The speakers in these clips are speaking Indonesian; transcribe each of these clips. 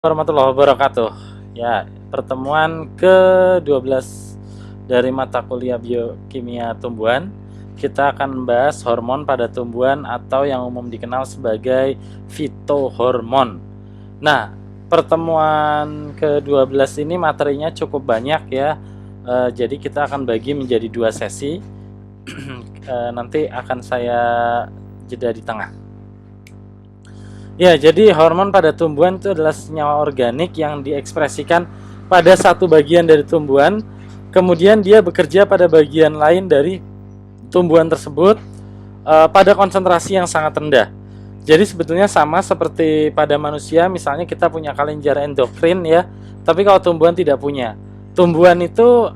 Warahmatullahi wabarakatuh. Ya, pertemuan ke-12 dari mata kuliah biokimia tumbuhan. Kita akan membahas hormon pada tumbuhan atau yang umum dikenal sebagai fitohormon. Nah, pertemuan ke-12 ini materinya cukup banyak ya. Jadi kita akan bagi menjadi 2 sesi. Nanti akan saya jeda di tengah. Ya, jadi hormon pada tumbuhan itu adalah senyawa organik yang diekspresikan pada satu bagian dari tumbuhan, kemudian dia bekerja pada bagian lain dari tumbuhan tersebut pada konsentrasi yang sangat rendah. Jadi sebetulnya sama seperti pada manusia, misalnya kita punya kelenjar endokrin ya, tapi kalau tumbuhan tidak punya. Tumbuhan itu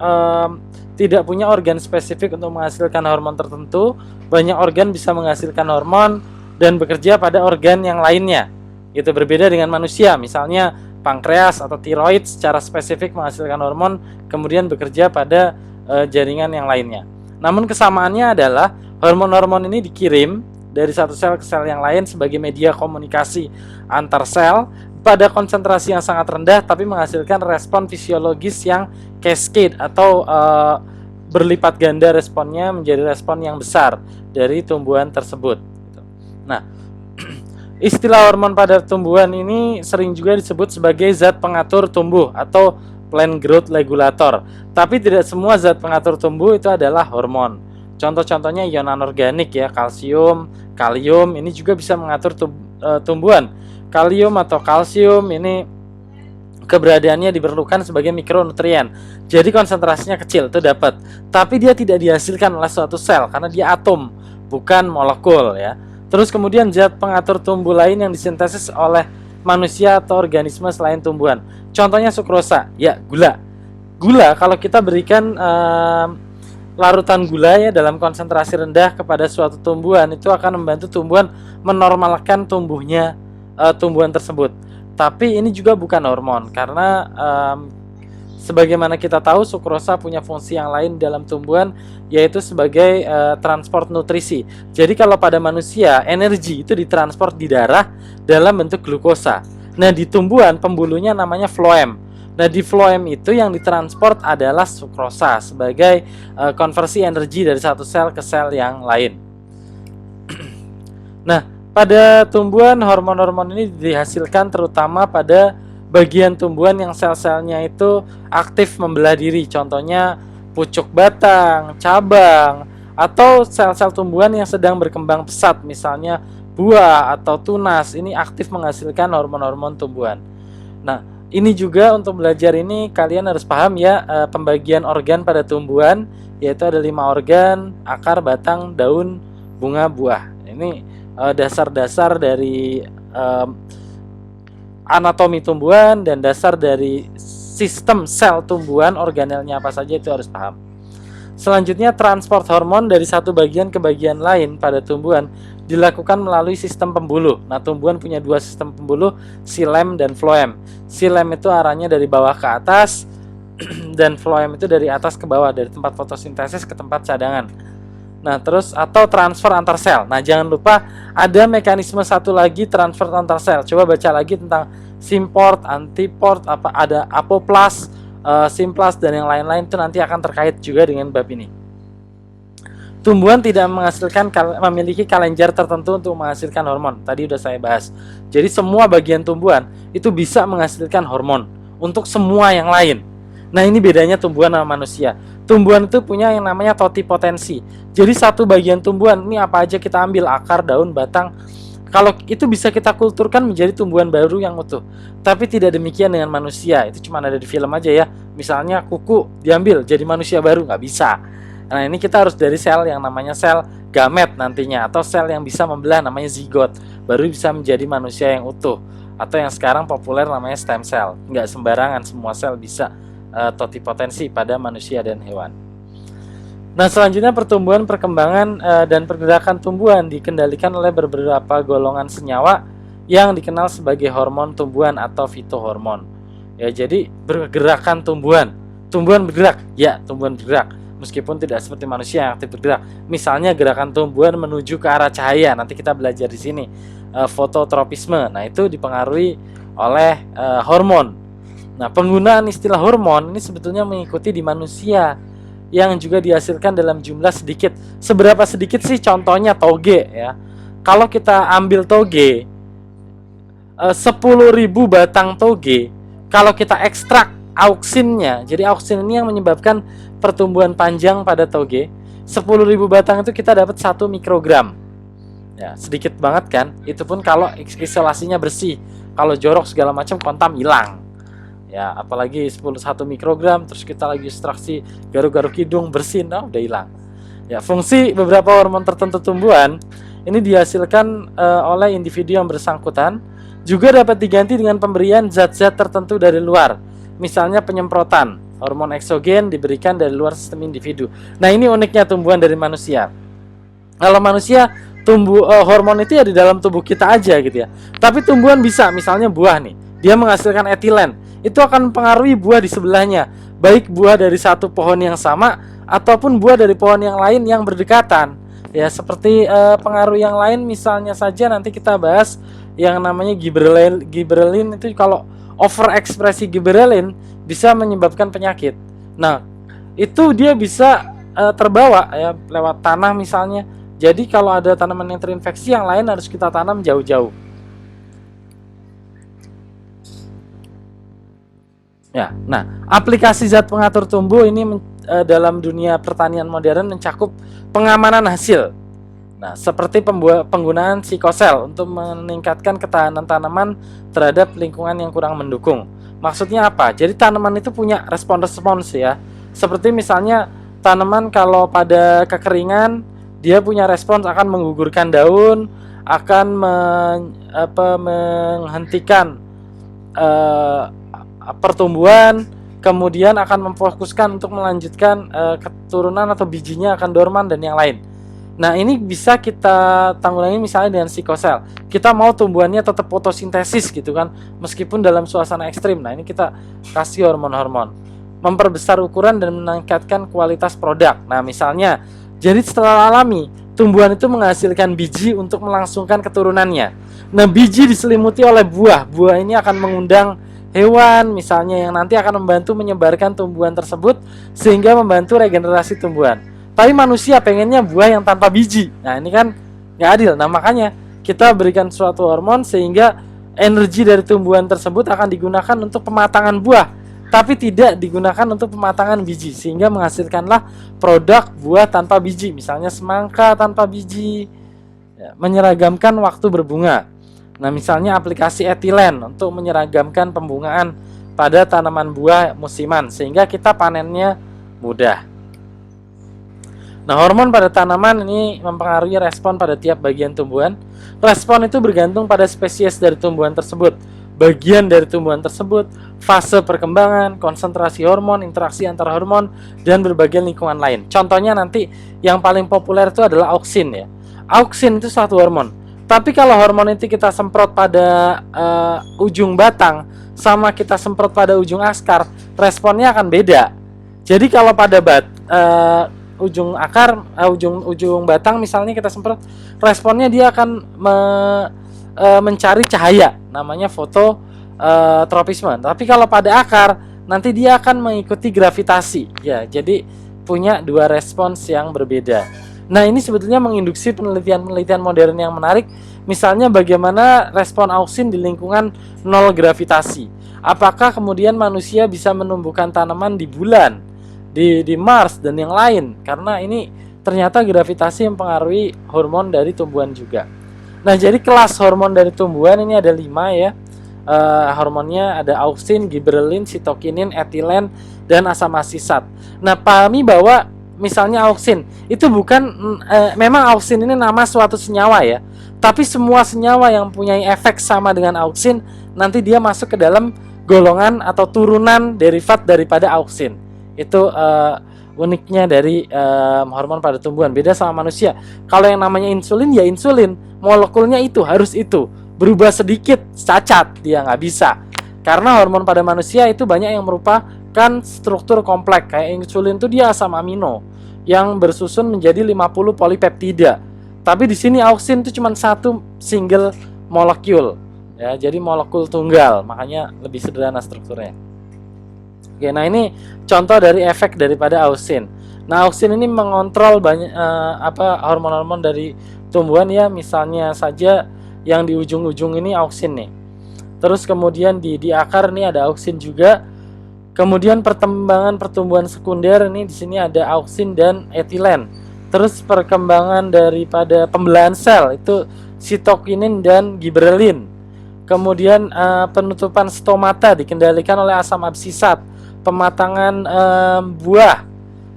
tidak punya organ spesifik untuk menghasilkan hormon tertentu, banyak organ bisa menghasilkan hormon dan bekerja pada organ yang lainnya. Itu berbeda dengan manusia, misalnya pankreas atau tiroid secara spesifik menghasilkan hormon, kemudian bekerja pada jaringan yang lainnya. Namun kesamaannya adalah hormon-hormon ini dikirim dari satu sel ke sel yang lain sebagai media komunikasi antar sel pada konsentrasi yang sangat rendah, tapi menghasilkan respon fisiologis yang cascade atau berlipat ganda responnya menjadi respon yang besar dari tumbuhan tersebut. Nah, istilah hormon pada tumbuhan ini sering juga disebut sebagai zat pengatur tumbuh atau plant growth regulator. Tapi tidak semua zat pengatur tumbuh itu adalah hormon. Contoh-contohnya ion anorganik ya, kalsium, kalium, ini juga bisa mengatur tumbuhan. Kalium atau kalsium ini keberadaannya diperlukan sebagai mikronutrien. Jadi konsentrasinya kecil, itu dapat. Tapi dia tidak dihasilkan oleh suatu sel karena dia atom, bukan molekul ya. Terus kemudian zat pengatur tumbuh lain yang disintesis oleh manusia atau organisme selain tumbuhan. Contohnya sukrosa, ya gula. Gula kalau kita berikan larutan gula ya dalam konsentrasi rendah kepada suatu tumbuhan, itu akan membantu tumbuhan menormalkan tumbuhnya tumbuhan tersebut. Tapi ini juga bukan hormon karena sebagaimana kita tahu sukrosa punya fungsi yang lain dalam tumbuhan, yaitu sebagai transport nutrisi. Jadi kalau pada manusia energi itu ditransport di darah dalam bentuk glukosa. Nah di tumbuhan pembuluhnya namanya floem. Nah di floem itu yang ditransport adalah sukrosa sebagai konversi energi dari satu sel ke sel yang lain. Nah pada tumbuhan hormon-hormon ini dihasilkan terutama pada bagian tumbuhan yang sel-selnya itu aktif membelah diri, contohnya pucuk batang, cabang, atau sel-sel tumbuhan yang sedang berkembang pesat, misalnya buah atau tunas, ini aktif menghasilkan hormon-hormon tumbuhan. Nah, ini juga untuk belajar ini kalian harus paham ya pembagian organ pada tumbuhan, yaitu ada 5 organ, akar, batang, daun, bunga, buah. Ini dasar-dasar dari anatomi tumbuhan dan dasar dari sistem sel tumbuhan, organelnya apa saja itu harus paham. Selanjutnya transport hormon dari satu bagian ke bagian lain pada tumbuhan dilakukan melalui sistem pembuluh. Nah tumbuhan punya 2 sistem pembuluh, xilem dan floem. Xilem itu arahnya dari bawah ke atas dan floem itu dari atas ke bawah, dari tempat fotosintesis ke tempat cadangan. Nah terus atau transfer antar sel. Nah jangan lupa ada mekanisme satu lagi transfer antar sel. Coba baca lagi tentang symport, antiport, apa ada apoplas, simplas dan yang lain-lain, itu nanti akan terkait juga dengan bab ini. Tumbuhan tidak memiliki kelenjar tertentu untuk menghasilkan hormon. Tadi udah saya bahas. Jadi semua bagian tumbuhan itu bisa menghasilkan hormon untuk semua yang lain. Nah ini bedanya tumbuhan sama manusia. Tumbuhan itu punya yang namanya totipotensi. Jadi satu bagian tumbuhan ini apa aja kita ambil, akar, daun, batang, kalau itu bisa kita kulturkan menjadi tumbuhan baru yang utuh. Tapi tidak demikian dengan manusia. Itu cuma ada di film aja ya. Misalnya kuku diambil jadi manusia baru, nggak bisa. Nah ini kita harus dari sel yang namanya sel gamet nantinya, atau sel yang bisa membelah namanya zigot, baru bisa menjadi manusia yang utuh. Atau yang sekarang populer namanya stem cell. Nggak sembarangan semua sel bisa totipotensi pada manusia dan hewan. Nah selanjutnya pertumbuhan, perkembangan dan pergerakan tumbuhan dikendalikan oleh beberapa golongan senyawa yang dikenal sebagai hormon tumbuhan atau fitohormon. Ya jadi pergerakan tumbuhan bergerak, ya tumbuhan bergerak meskipun tidak seperti manusia yang aktif bergerak. Misalnya gerakan tumbuhan menuju ke arah cahaya, nanti kita belajar di sini fototropisme. Nah itu dipengaruhi oleh hormon. Nah, penggunaan istilah hormon ini sebetulnya mengikuti di manusia yang juga dihasilkan dalam jumlah sedikit. Seberapa sedikit sih? Contohnya toge ya. Kalau kita ambil toge 10.000 batang toge, kalau kita ekstrak auksinnya, jadi auksin ini yang menyebabkan pertumbuhan panjang pada toge, 10.000 batang itu kita dapat 1 mikrogram. Ya, sedikit banget kan? Itu pun kalau isolasinya bersih. Kalau jorok segala macam kontam hilang. Ya, apalagi 1 mikrogram terus kita lagi ekstraksi garuk-garuk hidung bersin, udah hilang. Ya, fungsi beberapa hormon tertentu tumbuhan ini dihasilkan oleh individu yang bersangkutan, juga dapat diganti dengan pemberian zat-zat tertentu dari luar. Misalnya penyemprotan hormon eksogen diberikan dari luar sistem individu. Nah, ini uniknya tumbuhan dari manusia. Kalau manusia hormon itu ya di dalam tubuh kita aja gitu ya. Tapi tumbuhan bisa, misalnya buah nih, dia menghasilkan etilen. Itu akan mempengaruhi buah di sebelahnya, baik buah dari satu pohon yang sama ataupun buah dari pohon yang lain yang berdekatan. Ya, seperti pengaruh yang lain, misalnya saja nanti kita bahas yang namanya gibberellin itu, kalau overekspresi gibberellin bisa menyebabkan penyakit. Nah, itu dia bisa terbawa ya lewat tanah misalnya. Jadi kalau ada tanaman yang terinfeksi, yang lain harus kita tanam jauh-jauh. Ya, nah, aplikasi zat pengatur tumbuh ini dalam dunia pertanian modern mencakup pengamanan hasil. Nah, seperti penggunaan sikosel untuk meningkatkan ketahanan tanaman terhadap lingkungan yang kurang mendukung. Maksudnya apa? Jadi tanaman itu punya respons ya. Seperti misalnya tanaman kalau pada kekeringan, dia punya respons akan menggugurkan daun, akan menghentikan pertumbuhan, kemudian akan memfokuskan untuk melanjutkan keturunan atau bijinya akan dorman dan yang lain. Nah, ini bisa kita tanggulangi misalnya dengan sikosel. Kita mau tumbuhannya tetap fotosintesis gitu kan, meskipun dalam suasana ekstrim. Nah, ini kita kasih hormon-hormon, memperbesar ukuran dan meningkatkan kualitas produk. Nah, misalnya, jadi setelah alami, tumbuhan itu menghasilkan biji untuk melangsungkan keturunannya. Nah, biji diselimuti oleh buah. Buah ini akan mengundang hewan misalnya yang nanti akan membantu menyebarkan tumbuhan tersebut sehingga membantu regenerasi tumbuhan. Tapi manusia pengennya buah yang tanpa biji. Nah, ini kan nggak adil. Nah, makanya kita berikan suatu hormon sehingga energi dari tumbuhan tersebut akan digunakan untuk pematangan buah, tapi tidak digunakan untuk pematangan biji, sehingga menghasilkanlah produk buah tanpa biji, misalnya semangka tanpa biji, ya, menyeragamkan waktu berbunga. Nah, misalnya aplikasi etilen untuk menyeragamkan pembungaan pada tanaman buah musiman sehingga kita panennya mudah. Nah, hormon pada tanaman ini mempengaruhi respon pada tiap bagian tumbuhan. Respon itu bergantung pada spesies dari tumbuhan tersebut, bagian dari tumbuhan tersebut, fase perkembangan, konsentrasi hormon, interaksi antar hormon, dan berbagai lingkungan lain. Contohnya nanti yang paling populer itu adalah auksin ya. Auksin itu satu hormon. Tapi kalau hormon itu kita semprot pada ujung batang sama kita semprot pada ujung akar, responnya akan beda. Jadi kalau pada ujung akar, ujung batang misalnya kita semprot, responnya dia akan mencari cahaya, namanya fototropisme. Tapi kalau pada akar, nanti dia akan mengikuti gravitasi. Ya, jadi punya dua respons yang berbeda. Nah, ini sebetulnya menginduksi penelitian-penelitian modern yang menarik. Misalnya bagaimana respon auksin di lingkungan nol gravitasi. Apakah kemudian manusia bisa menumbuhkan tanaman di bulan, di Mars, dan yang lain? Karena ini ternyata gravitasi mempengaruhi hormon dari tumbuhan juga. Nah, jadi kelas hormon dari tumbuhan ini ada 5 ya. Hormonnya ada auksin, gibberellin, sitokinin, etilen, dan asam asisat. Nah, pahami bahwa misalnya auksin itu bukan memang auksin ini nama suatu senyawa ya, tapi semua senyawa yang punya efek sama dengan auksin nanti dia masuk ke dalam golongan atau turunan derivat daripada auksin. Itu uniknya dari hormon pada tumbuhan, beda sama manusia. Kalau yang namanya insulin ya insulin, molekulnya itu harus itu, berubah sedikit cacat dia nggak bisa. Karena hormon pada manusia itu banyak yang merupakan struktur kompleks. Kayak insulin itu dia asam amino yang bersusun menjadi 50 polipeptida. Tapi di sini auksin itu cuma satu single molekul. Ya, jadi molekul tunggal, makanya lebih sederhana strukturnya. Oke, nah ini contoh dari efek daripada auxin. Nah, auxin ini mengontrol banyak hormon-hormon dari tumbuhan ya, misalnya saja yang di ujung-ujung ini auxin nih. Terus kemudian di akar nih ada auxin juga. Kemudian perkembangan pertumbuhan sekunder ini di sini ada auxin dan etilen. Terus perkembangan daripada pembelahan sel itu sitokinin dan giberelin. Kemudian penutupan stomata dikendalikan oleh asam absisat. Pematangan buah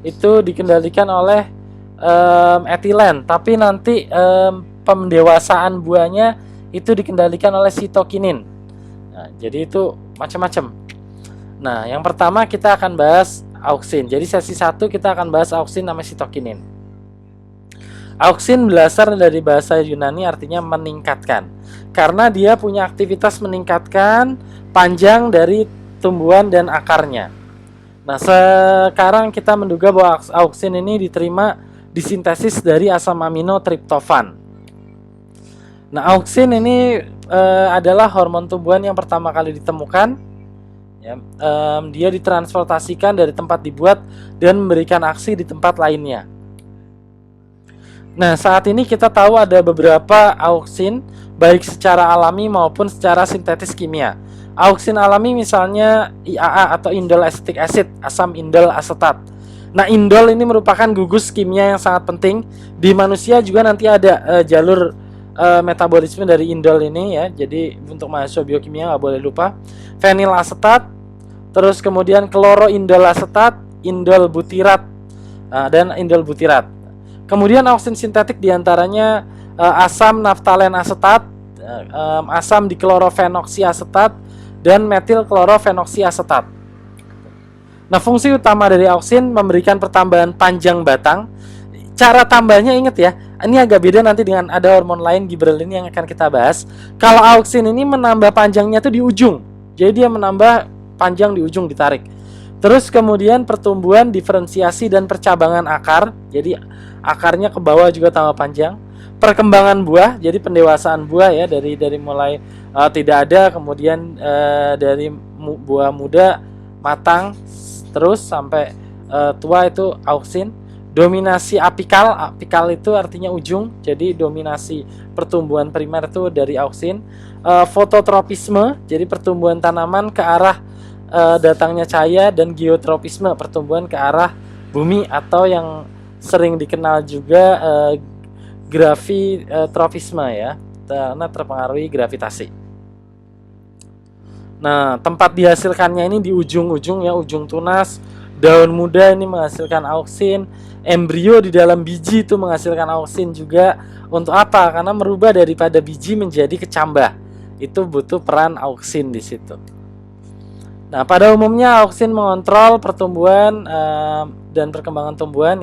itu dikendalikan oleh etilen, tapi nanti pendewasaan buahnya itu dikendalikan oleh sitokinin. Nah, jadi itu macam-macam. Nah, yang pertama kita akan bahas auxin. Jadi sesi 1 kita akan bahas auxin sama sitokinin. Auxin berasal dari bahasa Yunani artinya meningkatkan. Karena dia punya aktivitas meningkatkan panjang dari tumbuhan dan akarnya. Nah, sekarang kita menduga bahwa auxin ini diterima disintesis dari asam amino triptofan. Nah, auxin ini adalah hormon tumbuhan yang pertama kali ditemukan. Ya, dia ditransportasikan dari tempat dibuat dan memberikan aksi di tempat lainnya. Nah, saat ini kita tahu ada beberapa auxin, baik secara alami maupun secara sintetis kimia. Auxin alami misalnya IAA atau indol acetic acid, asam indol asetat. Nah, indol ini merupakan gugus kimia yang sangat penting. Di manusia juga nanti ada jalur metabolisme dari indol ini ya. Jadi untuk mahasiswa biokimia nggak boleh lupa. Fenil asetat, terus kemudian kloroindol asetat, indol butirat, dan indol butirat. Kemudian auxin sintetik diantaranya asam naftalen asetat, asam diklorofenoksiasetat, dan metil klorofenoksiasetat. Nah, fungsi utama dari auxin memberikan pertambahan panjang batang. Cara tambahnya ingat ya, ini agak beda nanti dengan ada hormon lain giberelin yang akan kita bahas. Kalau auxin ini menambah panjangnya tuh di ujung. Jadi dia menambah panjang di ujung ditarik. Terus kemudian pertumbuhan, diferensiasi dan percabangan akar. Jadi akarnya ke bawah juga tambah panjang. Perkembangan buah, jadi pendewasaan buah ya dari mulai tidak ada, kemudian dari buah muda matang terus sampai tua itu auxin. Dominasi apikal, apikal itu artinya ujung. Jadi dominasi pertumbuhan primer itu dari auxin. Fototropisme, jadi pertumbuhan tanaman ke arah datangnya cahaya, dan geotropisme, pertumbuhan ke arah bumi atau yang sering dikenal juga gravitropisme ya, karena terpengaruhi gravitasi. Nah, tempat dihasilkannya ini di ujung-ujung ya, ujung tunas, daun muda ini menghasilkan auxin, embrio di dalam biji itu menghasilkan auxin juga. Untuk apa? Karena merubah daripada biji menjadi kecambah. Itu butuh peran auxin di situ. Nah, pada umumnya auxin mengontrol pertumbuhan dan perkembangan tumbuhan